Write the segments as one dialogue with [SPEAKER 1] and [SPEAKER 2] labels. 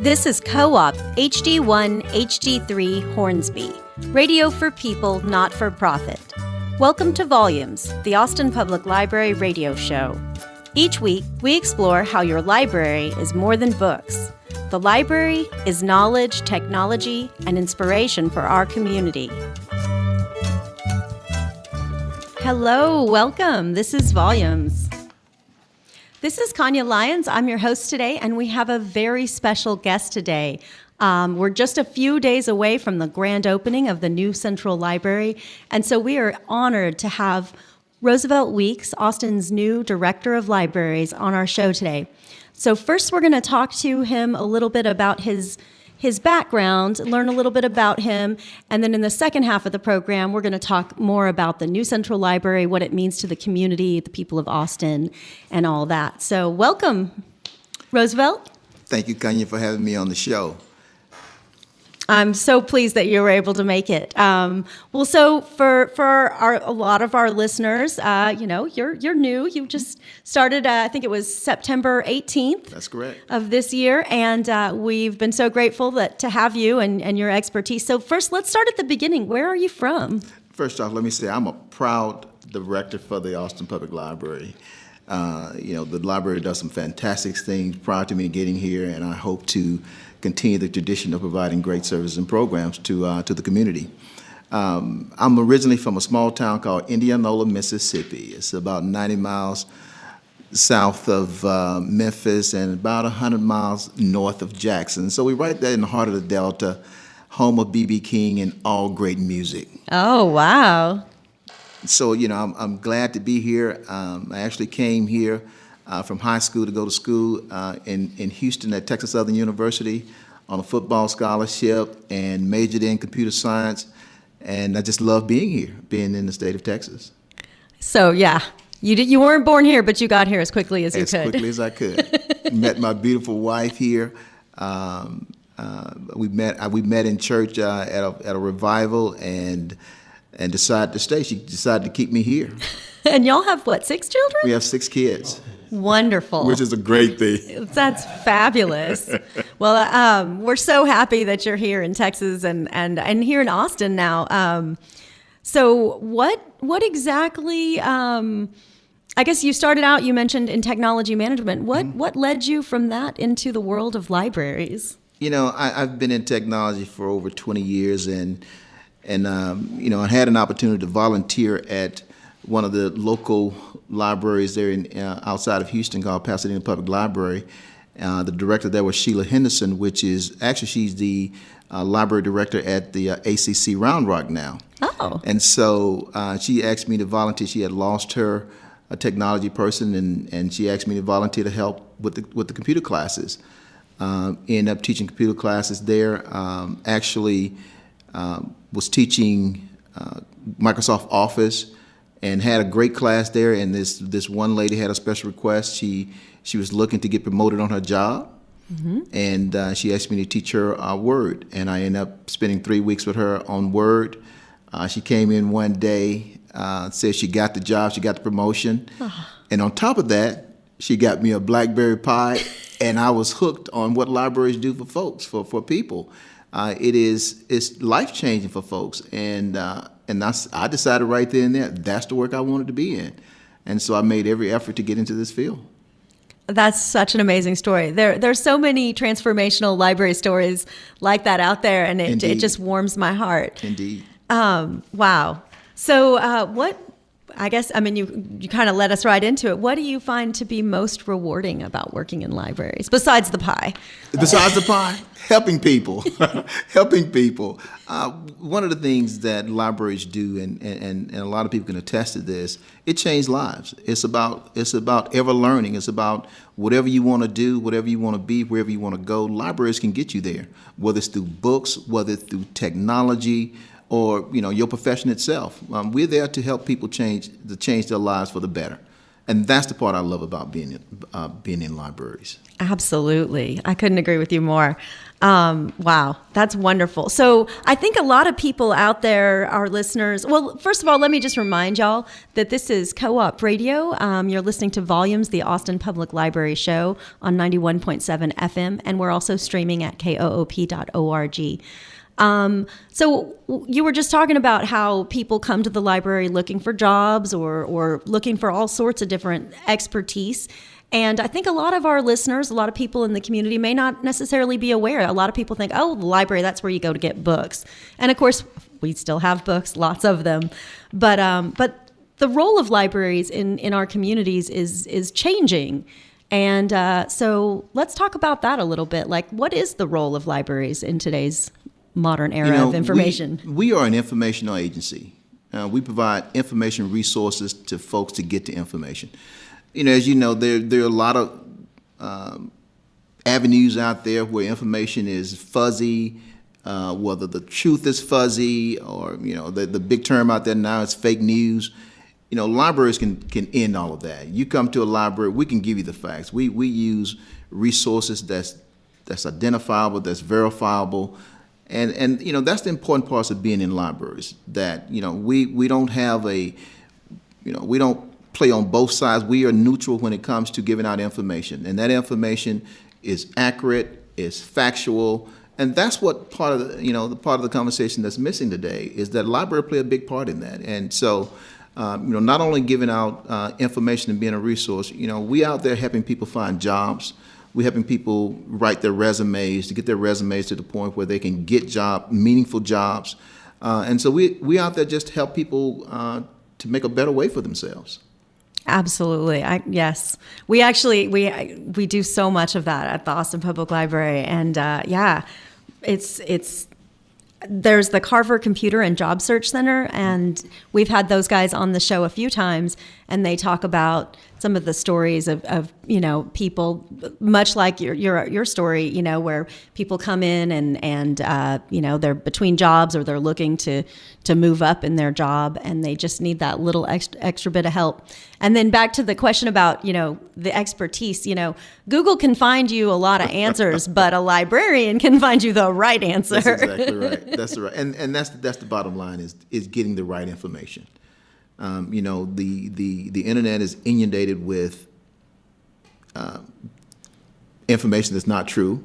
[SPEAKER 1] This is Co-op HD1 HD3 Hornsby, radio for people, not for profit. Welcome to Volumes, the Austin Public Library radio show. Each week, we explore how your library is more than books. The library is knowledge, technology, and inspiration for our community. Hello, welcome. This is Volumes. This is Kanya Lyons. I'm your host today, and we have a very special guest today. We're just a few days away from the grand opening of the new Central Library, and so we are honored to have Roosevelt Weeks, Austin's new Director of Libraries, on our show today. So first, we're going to talk to him a little bit about his background, learn a little bit about him, and then in the second half of the program, we're going to talk more about the new Central Library, what it means to the community, the people of Austin, and all that. So welcome, Roosevelt.
[SPEAKER 2] Thank you, Kanya, for having me on the show.
[SPEAKER 1] I'm so pleased that you were able to make it. So for a lot of our listeners, you're new. You just started, I think it was September 18th.
[SPEAKER 2] That's correct. Of
[SPEAKER 1] this year, and we've been so grateful to have you and your expertise. So first, let's start at the beginning. Where are you from?
[SPEAKER 2] First off, let me say I'm a proud director for the Austin Public Library. The library does some fantastic things prior to me getting here, and I hope to continue the tradition of providing great services and programs to the community. I'm originally from a small town called Indianola, Mississippi. It's about 90 miles south of Memphis and about 100 miles north of Jackson. So we're right there in the heart of the Delta, home of B.B. King and all great music.
[SPEAKER 1] Oh, wow.
[SPEAKER 2] So, I'm glad to be here. I actually came here from high school to go to school in Houston at Texas Southern University on a football scholarship and majored in computer science. And I just love being here, being in the state of Texas.
[SPEAKER 1] So, yeah, you weren't born here, but you got here as quickly as you could.
[SPEAKER 2] As quickly as I could. Met my beautiful wife here. We met in church at a revival and decided to stay. She decided to keep me here.
[SPEAKER 1] And y'all have, 6 children?
[SPEAKER 2] We have 6 kids.
[SPEAKER 1] Wonderful.
[SPEAKER 2] Which is a great thing.
[SPEAKER 1] That's fabulous. Well, we're so happy that you're here in Texas and here in Austin now. So what exactly, I guess you started out, you mentioned in technology management. What led you from that into the world of libraries?
[SPEAKER 2] I've been in technology for over 20 years and I had an opportunity to volunteer at one of the local libraries there outside of Houston called Pasadena Public Library. The director there was Sheila Henderson, she's the library director at the ACC Round Rock now.
[SPEAKER 1] Oh.
[SPEAKER 2] And so she asked me to volunteer. She had lost her a technology person, and she asked me to volunteer to help with the computer classes. Ended up teaching computer classes there. Was teaching Microsoft Office and had a great class there. And this one lady had a special request. She was looking to get promoted on her job, and she asked me to teach her Word. And I ended up spending 3 weeks with her on Word. She came in one day, said she got the job, she got the promotion, and on top of that, she got me a BlackBerry Pi, and I was hooked on what libraries do for folks, for people. It's life-changing for folks, and I decided right there and there that's the work I wanted to be in, and so I made every effort to get into this field.
[SPEAKER 1] That's such an amazing story. There's so many transformational library stories like that out there, and it just warms my heart.
[SPEAKER 2] Indeed.
[SPEAKER 1] Wow. So you kind of led us right into it. What do you find to be most rewarding about working in libraries, besides the pie?
[SPEAKER 2] Besides the pie? Helping people. Helping people. One of the things that libraries do, and a lot of people can attest to this, it changed lives. It's about ever learning. It's about whatever you want to do, whatever you want to be, wherever you want to go. Libraries can get you there, whether it's through books, whether it's through technology, or your profession itself. We're there to help people change their lives for the better. And that's the part I love about being in libraries.
[SPEAKER 1] Absolutely. I couldn't agree with you more. Wow, that's wonderful. So I think a lot of people out there, our listeners, well, first of all, let me just remind y'all that this is Co-op Radio. You're listening to Volumes, the Austin Public Library show on 91.7 FM, and we're also streaming at koop.org. So you were just talking about how people come to the library looking for jobs or looking for all sorts of different expertise. And I think a lot of our listeners, a lot of people in the community may not necessarily be aware. A lot of people think, oh, the library, that's where you go to get books. And of course, we still have books, lots of them. But the role of libraries in our communities is changing. And so let's talk about that a little bit. Like, what is the role of libraries in today's modern era of information?
[SPEAKER 2] We are an informational agency. We provide information resources to folks to get to information. As you know, there are a lot of avenues out there where information is fuzzy, whether the truth is fuzzy or, the big term out there now is fake news. Libraries can end all of that. You come to a library, we can give you the facts. We use resources that's identifiable, that's verifiable. And that's the important parts of being in libraries, that, we don't have we don't play on both sides. We are neutral when it comes to giving out information. And that information is accurate, is factual, and that's what part of the part of the conversation that's missing today is that library play a big part in that. And so, not only giving out information and being a resource, we out there helping people find jobs. We're helping people write their resumes, to get their resumes to the point where they can get meaningful jobs. And so we out there just help people to make a better way for themselves.
[SPEAKER 1] Absolutely. Yes. We actually, we do so much of that at the Austin Public Library. And there's the Carver Computer and Job Search Center, and we've had those guys on the show a few times, and they talk about some of the stories of people, much like your story, where people come in and they're between jobs or they're looking to move up in their job, and they just need that little extra bit of help. And then back to the question about the expertise. Google can find you a lot of answers, but a librarian can find you the right answer.
[SPEAKER 2] That's exactly right. That's right, and that's the bottom line is getting the right information. The internet is inundated with information that's not true,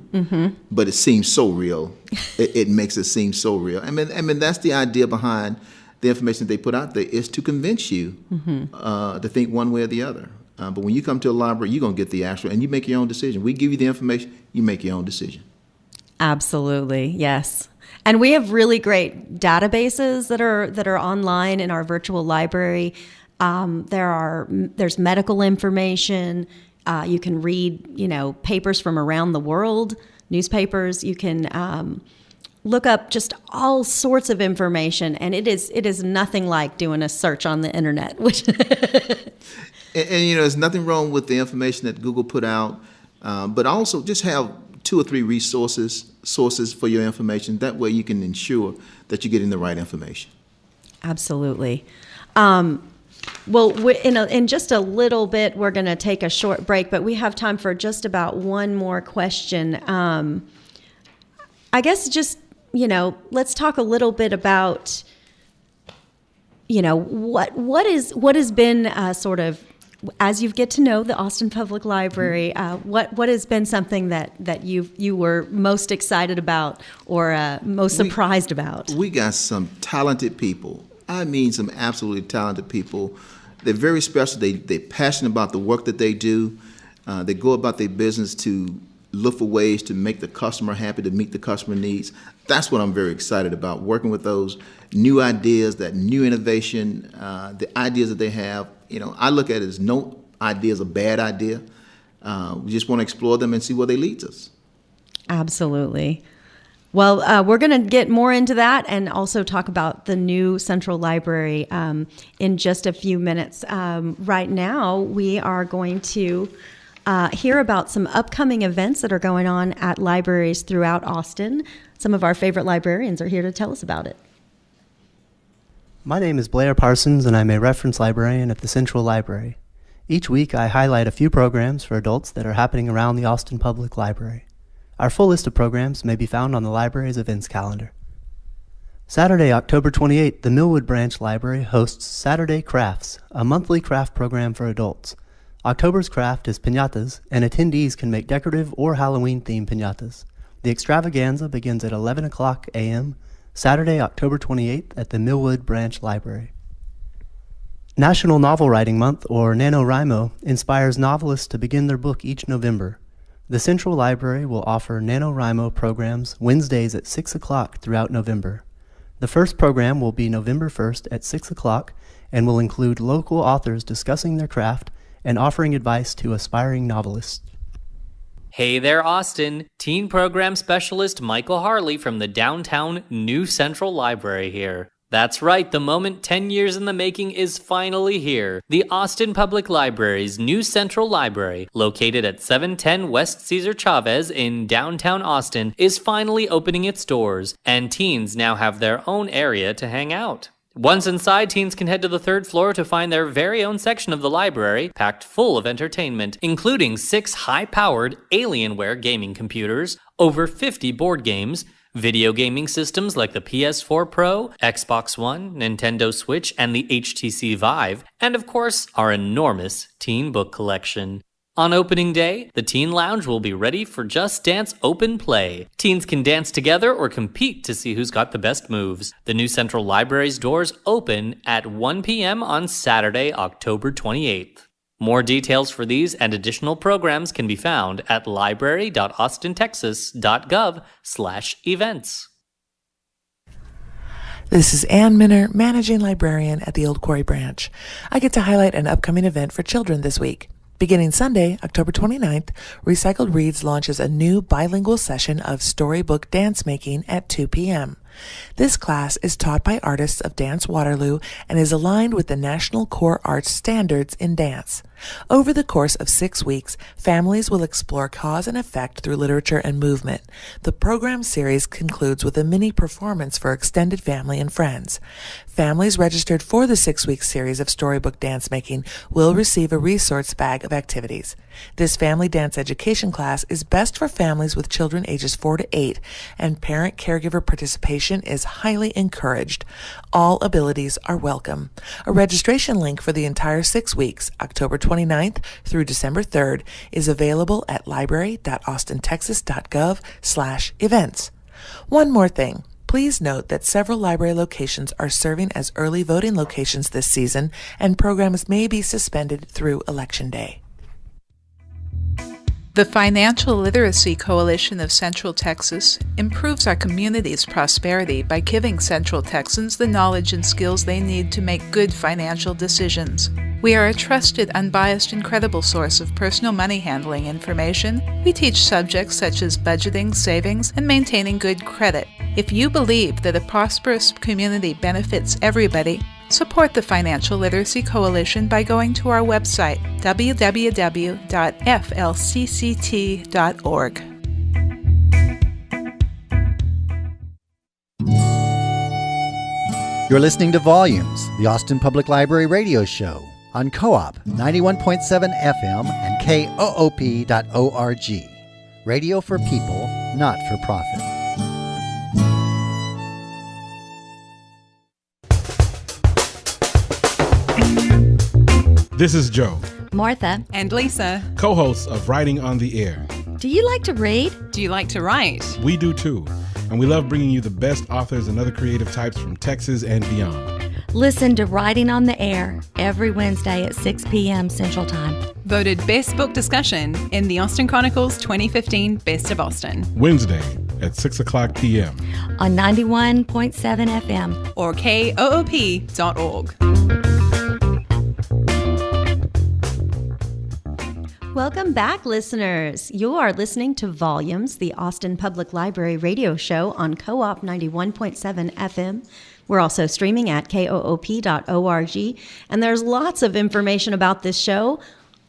[SPEAKER 2] but it seems so real. It makes it seem so real. I mean, that's the idea behind the information that they put out there, is to convince you to think one way or the other. But when you come to a library, you're going to get the actual, and you make your own decision. We give you the information, you make your own decision. Absolutely,
[SPEAKER 1] yes. And we have really great databases that are online in our virtual library. There's medical information. You can read, papers from around the world, newspapers. You can look up just all sorts of information, and it is nothing like doing a search on the internet.
[SPEAKER 2] And there's nothing wrong with the information that Google put out, but also just have 2 or 3 sources for your information. That way you can ensure that you're getting the right information.
[SPEAKER 1] Absolutely. Well, in just a little bit, we're going to take a short break, but we have time for just about one more question. I guess just, let's talk a little bit about, what has been sort of, as you get to know the Austin Public Library, what has been something that you were most excited about or most surprised about?
[SPEAKER 2] We got some talented people. I mean, some absolutely talented people. They're very special. They're passionate about the work that they do. They go about their business to look for ways to make the customer happy, to meet the customer needs. That's what I'm very excited about, working with those new ideas, that new innovation, the ideas that they have. I look at it as no idea is a bad idea. We just want to explore them and see where they lead us.
[SPEAKER 1] Absolutely. Well, we're going to get more into that and also talk about the new Central Library in just a few minutes. Right now, we are going to hear about some upcoming events that are going on at libraries throughout Austin. Some of our favorite librarians are here to tell us about it.
[SPEAKER 3] My name is Blair Parsons, and I'm a reference librarian at the Central Library. Each week, I highlight a few programs for adults that are happening around the Austin Public Library. Our full list of programs may be found on the library's events calendar. Saturday, October 28th, the Millwood Branch Library hosts Saturday Crafts, a monthly craft program for adults. October's craft is piñatas, and attendees can make decorative or Halloween-themed piñatas. The extravaganza begins at 11 o'clock a.m., Saturday, October 28th at the Millwood Branch Library. National Novel Writing Month, or NaNoWriMo, inspires novelists to begin their book each November. The Central Library will offer NaNoWriMo programs Wednesdays at 6 o'clock throughout November. The first program will be November 1st at 6 o'clock and will include local authors discussing their craft and offering advice to aspiring novelists.
[SPEAKER 4] Hey there, Austin. Teen Program Specialist Michael Harley from the downtown New Central Library here. That's right, the moment 10 years in the making is finally here. The Austin Public Library's New Central Library, located at 710 West Cesar Chavez in downtown Austin, is finally opening its doors, and teens now have their own area to hang out. Once inside, teens can head to the third floor to find their very own section of the library, packed full of entertainment, including 6 high-powered Alienware gaming computers, over 50 board games, video gaming systems like the PS4 Pro, Xbox One, Nintendo Switch, and the HTC Vive, and of course, our enormous teen book collection. On opening day, the Teen Lounge will be ready for Just Dance Open Play. Teens can dance together or compete to see who's got the best moves. The New Central Library's doors open at 1 p.m. on Saturday, October 28th. More details for these and additional programs can be found at library.austintexas.gov/events.
[SPEAKER 5] This is Ann Minner, Managing Librarian at the Old Quarry Branch. I get to highlight an upcoming event for children this week. Beginning Sunday, October 29th, Recycled Reads launches a new bilingual session of storybook dance making at 2 p.m. This class is taught by artists of Dance Waterloo and is aligned with the National Core Arts Standards in Dance. Over the course of 6 weeks, families will explore cause and effect through literature and movement. The program series concludes with a mini performance for extended family and friends. Families registered for the 6-week series of storybook dance making will receive a resource bag of activities. This family dance education class is best for families with children ages 4 to 8, and parent-caregiver participation is highly encouraged. All abilities are welcome. A registration link for the entire 6 weeks, October 29th through December 3rd, is available at library.austintexas.gov/events. One more thing. Please note that several library locations are serving as early voting locations this season, and programs may be suspended through Election Day.
[SPEAKER 6] The Financial Literacy Coalition of Central Texas improves our community's prosperity by giving Central Texans the knowledge and skills they need to make good financial decisions. We are a trusted, unbiased, and credible source of personal money handling information. We teach subjects such as budgeting, savings, and maintaining good credit. If you believe that a prosperous community benefits everybody, support the Financial Literacy Coalition by going to our website, www.flcct.org.
[SPEAKER 7] You're listening to Volumes, the Austin Public Library radio show on Co-op 91.7 FM and KOOP.org. Radio for people, not for profit.
[SPEAKER 8] This is Joe,
[SPEAKER 9] Martha,
[SPEAKER 10] and Lisa,
[SPEAKER 8] co-hosts of Writing on the Air.
[SPEAKER 9] Do you like to read?
[SPEAKER 10] Do you like to write?
[SPEAKER 8] We do too, and we love bringing you the best authors and other creative types from Texas and beyond.
[SPEAKER 9] Listen to Writing on the Air every Wednesday at 6 p.m. Central Time.
[SPEAKER 10] Voted Best Book Discussion in the Austin Chronicle's 2015 Best of Austin.
[SPEAKER 8] Wednesday at 6 o'clock p.m.
[SPEAKER 9] on 91.7 FM
[SPEAKER 10] or KOOP.org.
[SPEAKER 1] Welcome back, listeners. You are listening to Volumes, the Austin Public Library radio show on Co-op 91.7 FM. We're also streaming at koop.org, and there's lots of information about this show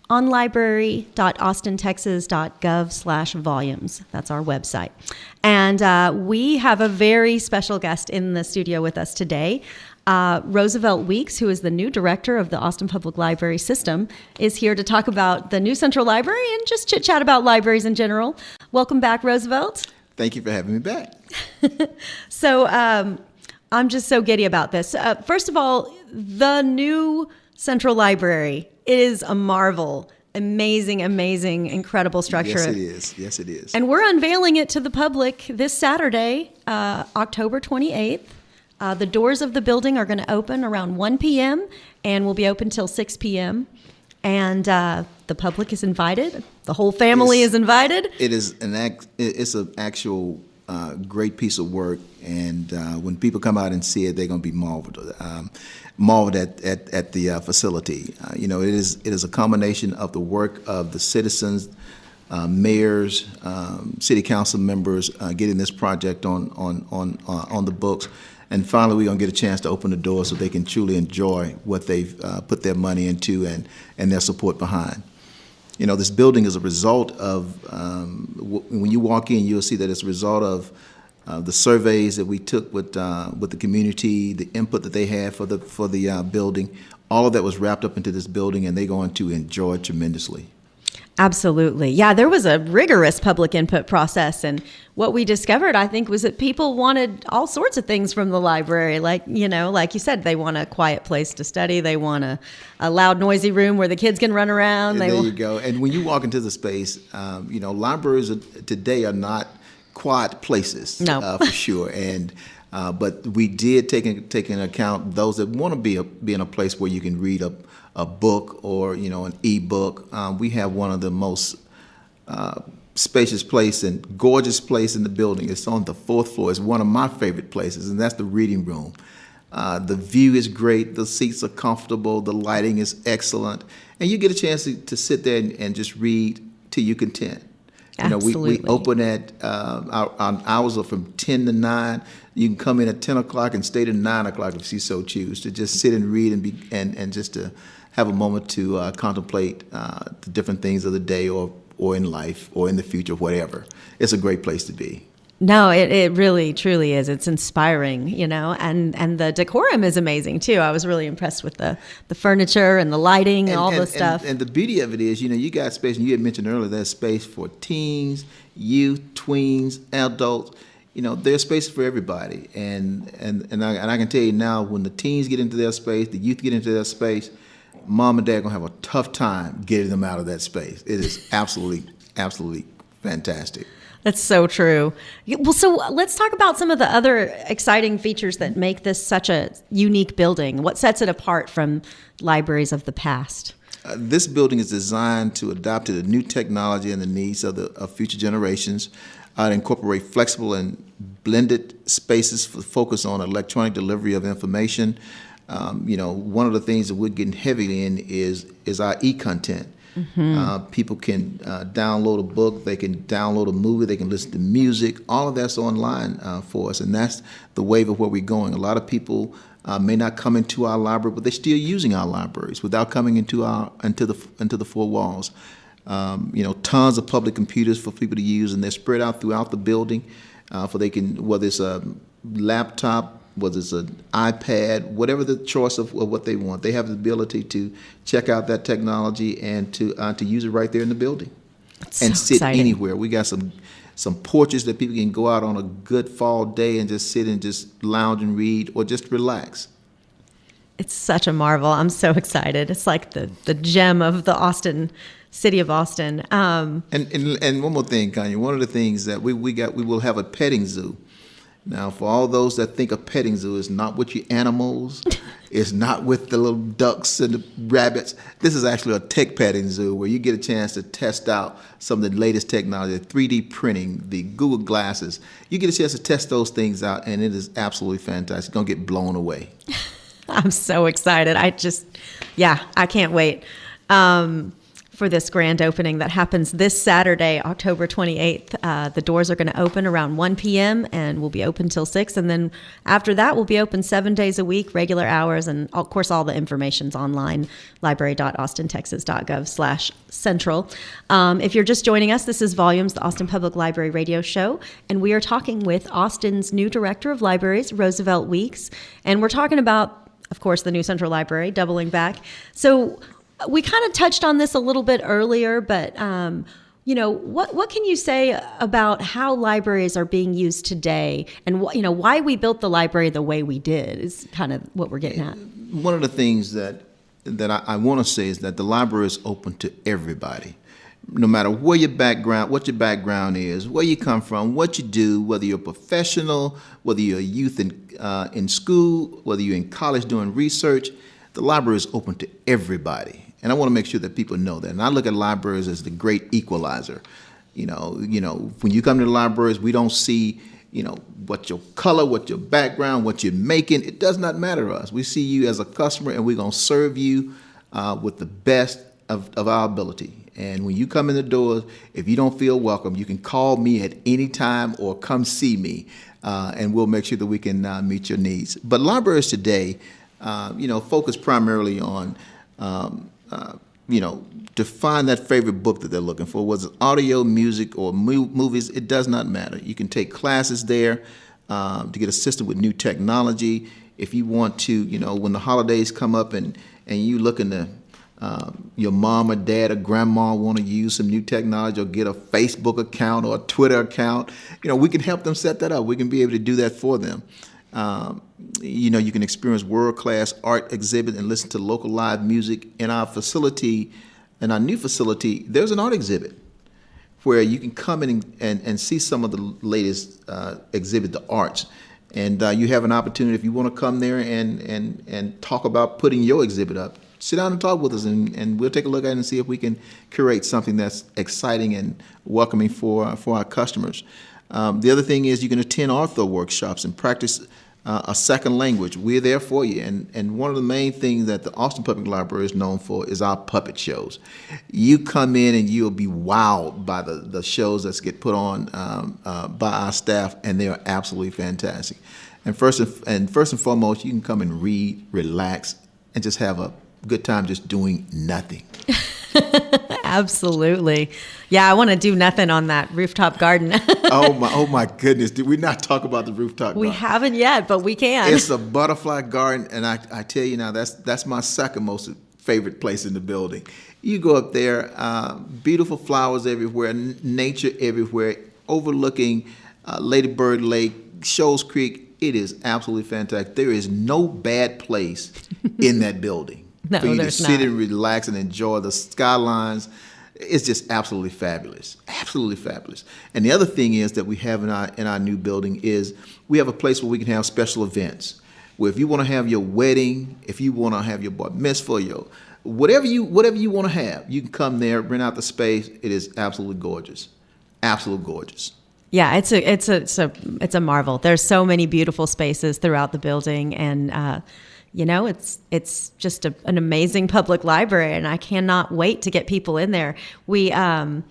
[SPEAKER 1] on library.austintexas.gov/volumes. That's our website. And we have a very special guest in the studio with us today. Roosevelt Weeks, who is the new director of the Austin Public Library System, is here to talk about the new Central Library and just chit-chat about libraries in general. Welcome back, Roosevelt.
[SPEAKER 2] Thank you for having me back.
[SPEAKER 1] So I'm just so giddy about this. First of all, the new Central Library is a marvel. Amazing, incredible structure.
[SPEAKER 2] Yes, it is. Yes, it is.
[SPEAKER 1] And we're unveiling it to the public this Saturday, October 28th. The doors of the building are going to open around 1 p.m. and will be open till 6 p.m. And the public is invited. The whole family is invited.
[SPEAKER 2] It is it's an actual great piece of work, and when people come out and see it, they're going to be marveled at the facility. It is a combination of the work of the citizens, mayors, city council members, getting this project on the books. And finally, we're going to get a chance to open the door so they can truly enjoy what they've put their money into and their support behind. This building is a result of, when you walk in, you'll see that it's a result of the surveys that we took with the community, the input that they had for the building. All of that was wrapped up into this building, and they're going to enjoy it tremendously.
[SPEAKER 1] Absolutely. Yeah, there was a rigorous public input process. And what we discovered, I think, was that people wanted all sorts of things from the library. Like you said, they want a quiet place to study. They want a loud, noisy room where the kids can run around.
[SPEAKER 2] There you go. And when you walk into the space, libraries today are not quiet places,
[SPEAKER 1] no.
[SPEAKER 2] For sure. And but we did take into account those that want to be in a place where you can read a book or an e-book. We have one of the most spacious place and gorgeous place in the building. It's on the 4th floor. It's one of my favorite places, and that's the reading room. The view is great. The seats are comfortable. The lighting is excellent, and you get a chance to sit there and just read till you're content.
[SPEAKER 1] Absolutely.
[SPEAKER 2] We open at our hours are from 10 to 9. You can come in at 10 o'clock and stay to 9 o'clock if you so choose, to just sit and read and just to have a moment to contemplate the different things of the day or in life or in the future, whatever. It's a great place to be.
[SPEAKER 1] No, it really, truly is. It's inspiring, and the decorum is amazing, too. I was really impressed with the furniture and the lighting and all the stuff.
[SPEAKER 2] And the beauty of it is, you got space, and you had mentioned earlier, there's space for teens, youth, tweens, adults. There's space for everybody. And I can tell you now, when the teens get into their space, the youth get into their space, mom and dad are going to have a tough time getting them out of that space. It is absolutely fantastic.
[SPEAKER 1] That's so true. Well, so let's talk about some of the other exciting features that make this such a unique building. What sets it apart from libraries of the past?
[SPEAKER 2] This building is designed to adapt to the new technology and the needs of future generations. It incorporate flexible and blended spaces for focus on electronic delivery of information. One of the things that we're getting heavily in is our e-content. Mm-hmm. People can download a book, they can download a movie, they can listen to music. All of that's online for us, and that's the wave of where we're going. A lot of people may not come into our library, but they're still using our libraries without coming into the four walls. Tons of public computers for people to use, and they're spread out throughout the building. Whether it's a laptop, whether it's an iPad, whatever the choice of what they want, they have the ability to check out that technology and to use it right there in the building.
[SPEAKER 1] That's
[SPEAKER 2] and
[SPEAKER 1] so
[SPEAKER 2] sit
[SPEAKER 1] exciting.
[SPEAKER 2] Anywhere. We got some porches that people can go out on a good fall day and just sit and just lounge and read or just relax.
[SPEAKER 1] It's such a marvel. I'm so excited. It's like the gem of the city of Austin.
[SPEAKER 2] And one more thing, Kanye. One of the things that we will have a petting zoo. Now, for all those that think a petting zoo is not with your animals, it's not with the little ducks and the rabbits. This is actually a tech petting zoo where you get a chance to test out some of the latest technology, 3D printing, the Google glasses. You get a chance to test those things out, and it is absolutely fantastic. You're going to get blown away.
[SPEAKER 1] I'm so excited. I can't wait. for this grand opening that happens this Saturday, October 28th. The doors are going to open around 1 p.m. and we'll be open till 6. And then after that, we'll be open 7 days a week, regular hours. And of course, all the information's online, library.austintexas.gov/central. If you're just joining us, this is Volumes, the Austin Public Library radio show. And we are talking with Austin's new director of libraries, Roosevelt Weeks. And we're talking about, of course, the new Central Library, doubling back. So we kind of touched on this a little bit earlier, but what can you say about how libraries are being used today, and why we built the library the way we did is kind of what we're getting at.
[SPEAKER 2] One of the things that I want to say is that the library is open to everybody, no matter what your background is, where you come from, what you do, whether you're a professional, whether you're a youth in school, whether you're in college doing research. The library is open to everybody. And I want to make sure that people know that. And I look at libraries as the great equalizer. When you come to the libraries, we don't see, what your color, what your background, what you're making. It does not matter to us. We see you as a customer, and we're going to serve you with the best of our ability. And when you come in the doors, if you don't feel welcome, you can call me at any time or come see me, and we'll make sure that we can meet your needs. But libraries today, focus primarily on to find that favorite book that they're looking for, whether it's audio, music, or movies. It does not matter. You can take classes there to get assisted with new technology. If you want to, when the holidays come up and you looking to, your mom or dad or grandma want to use some new technology or get a Facebook account or a Twitter account, we can help them set that up. We can be able to do that for them. You can experience world-class art exhibit and listen to local live music. In our facility, in our new facility, there's an art exhibit where you can come in and see some of the latest exhibit, the arts. And you have an opportunity, if you want to come there and talk about putting your exhibit up, sit down and talk with us, and we'll take a look at it and see if we can curate something that's exciting and welcoming for our customers. The other thing is you can attend author workshops and practice a second language. We're there for you. And one of the main things that the Austin Public Library is known for is our puppet shows. You come in and you'll be wowed by the shows that get put on by our staff, and they are absolutely fantastic. And first and foremost, you can come and read, relax, and just have a good time just doing nothing.
[SPEAKER 1] Absolutely. Yeah, I want to do nothing on that rooftop garden.
[SPEAKER 2] Oh my goodness. Did we not talk about the rooftop garden?
[SPEAKER 1] We haven't yet, but we can.
[SPEAKER 2] It's a butterfly garden, and I tell you now, that's my second most favorite place in the building. You go up there, beautiful flowers everywhere, nature everywhere, overlooking Lady Bird Lake, Shoals Creek. It is absolutely fantastic. There is no bad place in that building.
[SPEAKER 1] No,
[SPEAKER 2] for you to
[SPEAKER 1] there's
[SPEAKER 2] sit
[SPEAKER 1] not.
[SPEAKER 2] and relax and enjoy the skylines. It's just absolutely fabulous, absolutely fabulous. And the other thing is that we have in our new building is we have a place where we can have special events. Where if you want to have your wedding, if you want to have your bar mitzvah, your whatever you want to have, you can come there, rent out the space. It is absolutely gorgeous, absolutely gorgeous.
[SPEAKER 1] Yeah, it's a marvel. There's so many beautiful spaces throughout the building, and it's just an amazing public library, and I cannot wait to get people in there. We kind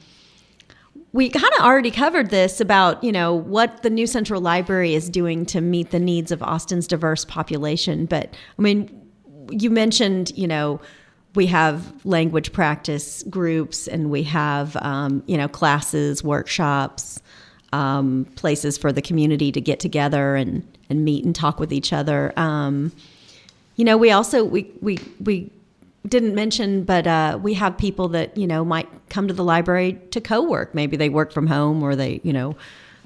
[SPEAKER 1] of already covered this about, what the new Central Library is doing to meet the needs of Austin's diverse population. But I mean, you mentioned, we have language practice groups, and we have, classes, workshops, places for the community to get together and meet and talk with each other. We also, we didn't mention, but we have people that, might come to the library to co-work. Maybe they work from home, or they,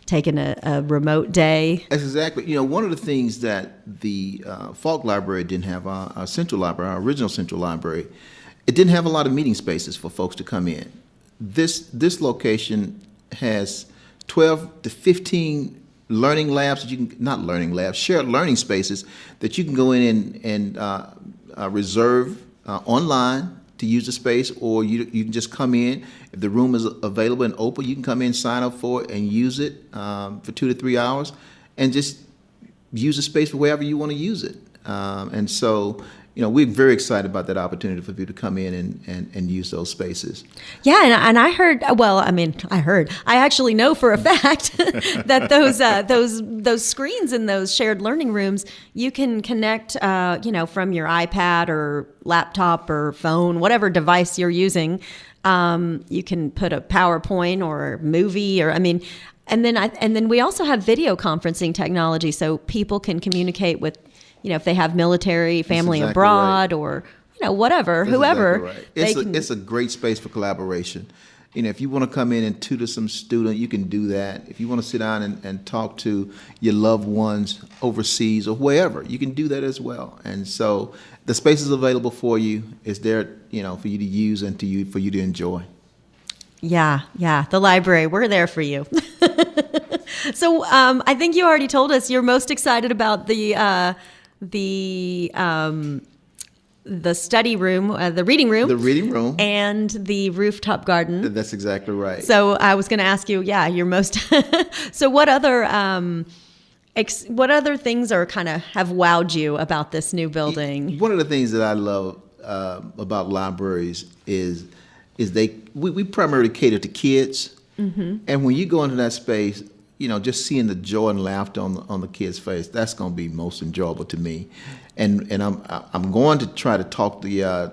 [SPEAKER 1] taking a remote day.
[SPEAKER 2] That's exactly. One of the things that the Falk Library didn't have, our Central Library, our original Central Library, it didn't have a lot of meeting spaces for folks to come in. This location has 12 to 15 learning labs shared learning spaces that you can go in and reserve online to use the space, or you can just come in. If the room is available and open, you can come in, sign up for it, and use it for 2 to 3 hours, and just use the space for wherever you want to use it. And so we're very excited about that opportunity for people to come in and use those spaces.
[SPEAKER 1] Yeah, and I heard. Well, I actually know for a fact that those screens in those shared learning rooms, you can connect, from your iPad or laptop or phone, whatever device you're using. You can put a PowerPoint or movie, and then we also have video conferencing technology, so people can communicate with, if they have military family
[SPEAKER 2] exactly
[SPEAKER 1] abroad
[SPEAKER 2] right.
[SPEAKER 1] or whoever.
[SPEAKER 2] Exactly right. It's a great space for collaboration. If you want to come in and tutor some student, you can do that. If you want to sit down and talk to your loved ones overseas or wherever, you can do that as well. And so the space is available for you. It's there, for you to use and for you to enjoy.
[SPEAKER 1] Yeah, the library, we're there for you. So I think you already told us you're most excited about the study room, the reading room, and the rooftop garden.
[SPEAKER 2] That's exactly right.
[SPEAKER 1] So I was going to ask you, you're most. So what other things are have wowed you about this new building?
[SPEAKER 2] One of the things that I love about libraries is we primarily cater to kids, and when you go into that space, just seeing the joy and laughter on the kid's face, that's going to be most enjoyable to me. And I'm going to try to talk the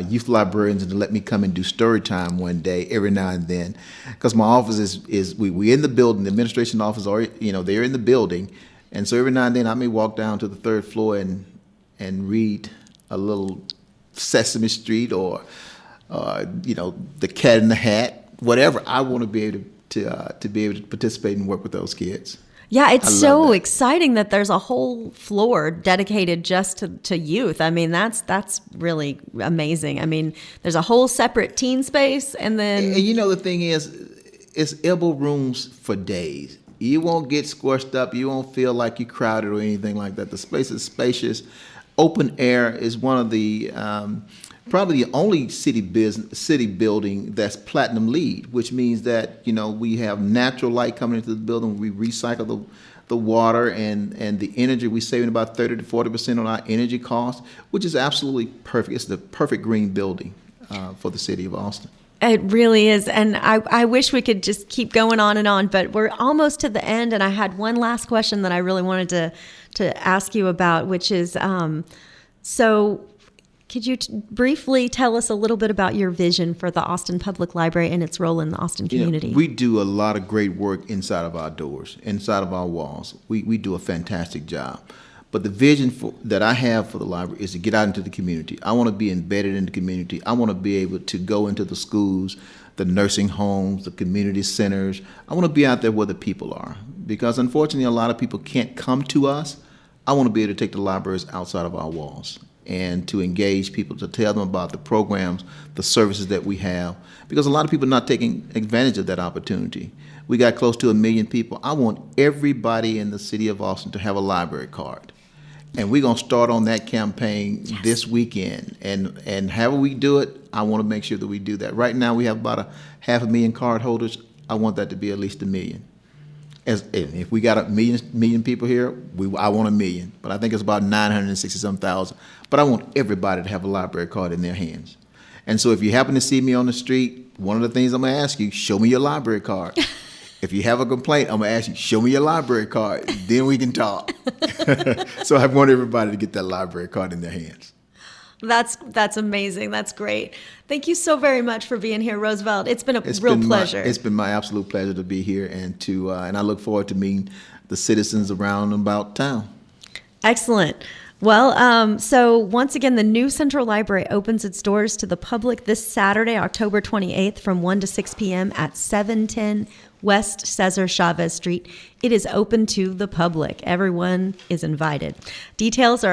[SPEAKER 2] youth librarians into let me come and do story time one day every now and then, because my office is we in the building, the administration office, or they're in the building, and so every now and then I may walk down to the third floor and read a little Sesame Street or the Cat in the Hat, whatever. I want to be able to be able to participate and work with those kids.
[SPEAKER 1] Yeah, it's so exciting that there's a whole floor dedicated just to youth. I mean, that's really amazing. There's a whole separate teen space, and then
[SPEAKER 2] the thing is, it's elbow rooms for days. You won't get squished up. You won't feel like you're crowded or anything like that. The space is spacious. Open air is one of the probably the only city building that's platinum LEED, which means that we have natural light coming into the building. We recycle the water and the energy. We're saving about 30 to 40% on our energy costs, which is absolutely perfect. It's the perfect green building for the city of Austin.
[SPEAKER 1] It really is. And I wish we could just keep going on and on, but we're almost to the end. And I had one last question that I really wanted to ask you about, which is, so could you briefly tell us a little bit about your vision for the Austin Public Library and its role in the Austin community?
[SPEAKER 2] We do a lot of great work inside of our doors, inside of our walls. We do a fantastic job. But the vision that I have for the library is to get out into the community. I want to be embedded in the community. I want to be able to go into the schools, the nursing homes, the community centers. I want to be out there where the people are, because unfortunately a lot of people can't come to us. I want to be able to take the libraries outside of our walls and to engage people, to tell them about the programs, the services that we have, because a lot of people are not taking advantage of that opportunity. We got close to 1 million people. I want everybody in the city of Austin to have a library card. And we're going to start on that campaign this weekend. And however we do it, I want to make sure that we do that. Right now, we have about 500,000 card holders. I want that to be at least 1 million. If we got 1 million people here, I want 1 million. But I think it's about 960-some thousand. But I want everybody to have a library card in their hands. And so if you happen to see me on the street, one of the things I'm going to ask you, show me your library card. If you have a complaint, I'm going to ask you, show me your library card. Then we can talk. So I want everybody to get that library card in their hands.
[SPEAKER 1] That's amazing. That's great. Thank you so very much for being here, Roosevelt. It's been a real pleasure.
[SPEAKER 2] It's been my absolute pleasure to be here, and I look forward to meeting the citizens around and about town.
[SPEAKER 1] Excellent. Well, so once again, the new Central Library opens its doors to the public this Saturday, October 28th from 1 to 6 p.m. at 710 West Cesar Chavez Street. It is open to the public. Everyone is invited. Details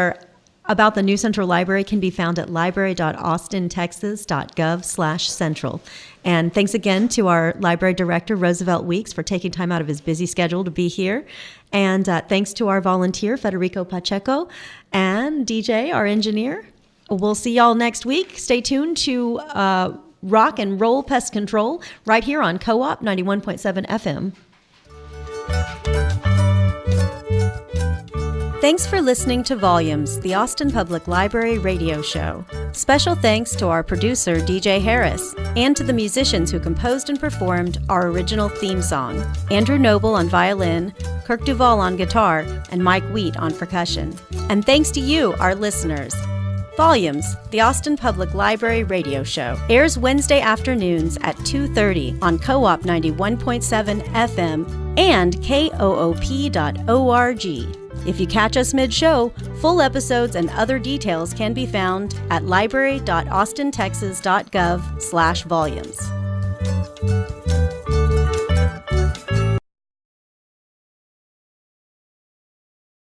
[SPEAKER 1] about the new Central Library can be found at library.austintexas.gov/central. And thanks again to our library director, Roosevelt Weeks, for taking time out of his busy schedule to be here. And thanks to our volunteer, Federico Pacheco, and DJ, our engineer. We'll see y'all next week. Stay tuned to Rock and Roll Pest Control right here on Co-op 91.7 FM. Thanks for listening to Volumes, the Austin Public Library radio show. Special thanks to our producer, DJ Harris, and to the musicians who composed and performed our original theme song, Andrew Noble on violin, Kirk Duvall on guitar, and Mike Wheat on percussion. And thanks to you, our listeners. Volumes, the Austin Public Library radio show, airs Wednesday afternoons at 2:30 on Co-op 91.7 FM and koop.org. If you catch us mid-show, full episodes and other details can be found at library.austintexas.gov/volumes.